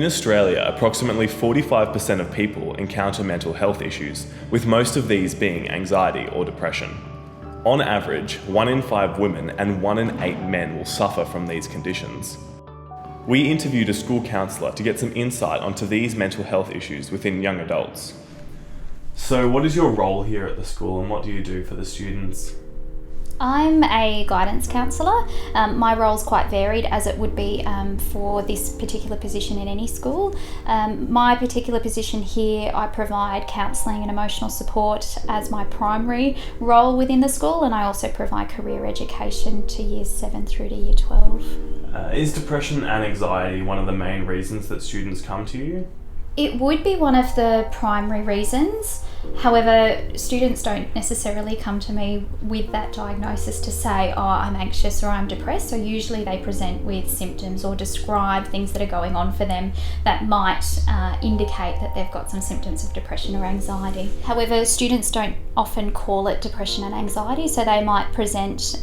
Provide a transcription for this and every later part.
In Australia, approximately 45% of people encounter mental health issues, with most of these being anxiety or depression. On average, 1 in 5 women and 1 in 8 men will suffer from these conditions. We interviewed a school counsellor to get some insight onto these mental health issues within young adults. So what is your role here at the school and what do you do for the students? I'm a guidance counsellor. My role is quite varied, as it would be for this particular position in any school. My particular position here, I provide counselling and emotional support as my primary role within the school, and I also provide career education to years 7 through to year 12. Is depression and anxiety one of the main reasons that students come to you? It would be one of the primary reasons. However, students don't necessarily come to me with that diagnosis to say, oh, I'm anxious or I'm depressed. So usually they present with symptoms or describe things that are going on for them that might indicate that they've got some symptoms of depression or anxiety. However, students don't often call it depression and anxiety, so they might present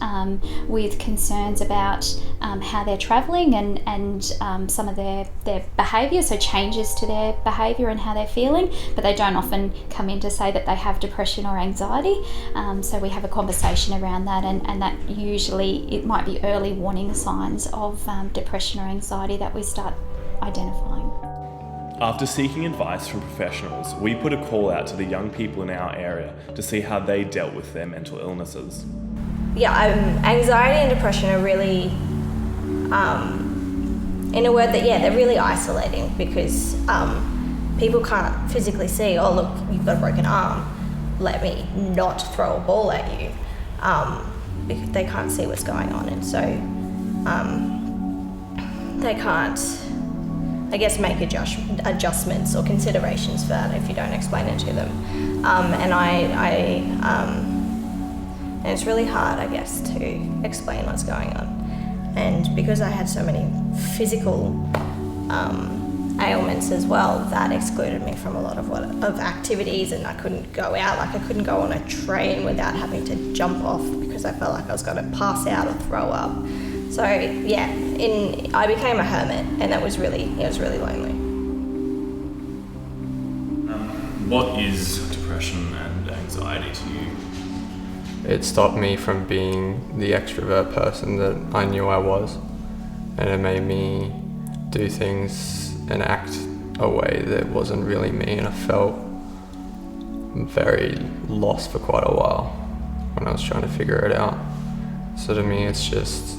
with concerns about how they're travelling and some of their behaviour, so changes to their behaviour and how they're feeling, but they don't often come in to say that they have depression or anxiety. So we have a conversation around that, and that usually it might be early warning signs of depression or anxiety that we start identifying. After seeking advice from professionals, we put a call out to the young people in our area to see how they dealt with their mental illnesses. Yeah, anxiety and depression are really, in a word that, they're really isolating because people can't physically see, oh look, you've got a broken arm, let me not throw a ball at you, because they can't see what's going on, and so they can't, I guess, make adjustments or considerations for that if you don't explain it to them. And it's really hard, I guess, to explain what's going on. And because I had so many physical ailments as well, that excluded me from a lot of activities, and I couldn't go out, like I couldn't go on a train without having to jump off because I felt like I was going to pass out or throw up. So I became a hermit, and it was really lonely. What is depression and anxiety to you? It stopped me from being the extrovert person that I knew I was, and it made me do things and act a way that wasn't really me, and I felt very lost for quite a while when I was trying to figure it out. So to me it's just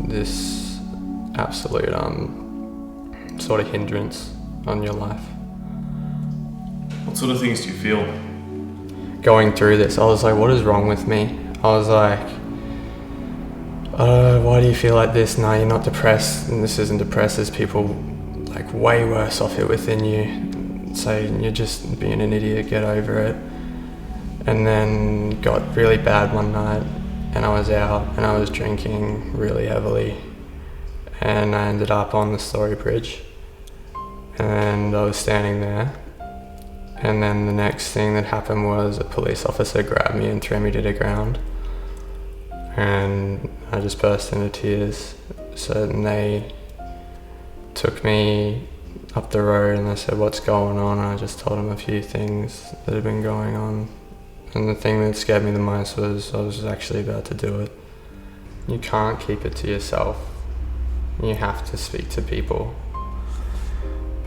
this absolute sort of hindrance on your life. What sort of things do you feel? Going through this, I was like, what is wrong with me? I was like, why do you feel like this? No, you're not depressed, and this isn't depressed. There's people like way worse off it within you, saying you're just being an idiot, get over it. And then got really bad one night, and I was out and I was drinking really heavily, and I ended up on the Story Bridge, and I was standing there. And then the next thing that happened was a police officer grabbed me and threw me to the ground. And I just burst into tears. So then they took me up the road and they said, what's going on? And I just told them a few things that had been going on. And the thing that scared me the most was I was actually about to do it. You can't keep it to yourself. You have to speak to people.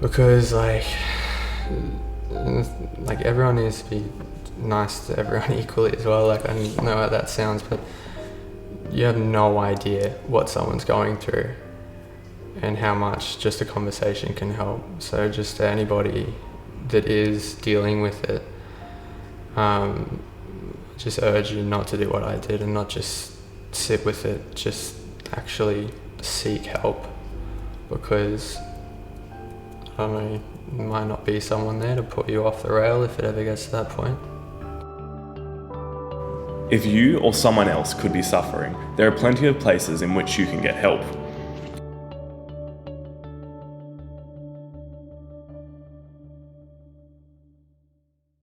Because everyone needs to be nice to everyone equally as well. Like, I know how that sounds, but you have no idea what someone's going through and how much just a conversation can help. So just anybody that is dealing with it, just urge you not to do what I did and not just sit with it, just actually seek help, because I don't know, there might not be someone there to put you off the rail if it ever gets to that point. If you or someone else could be suffering, there are plenty of places in which you can get help.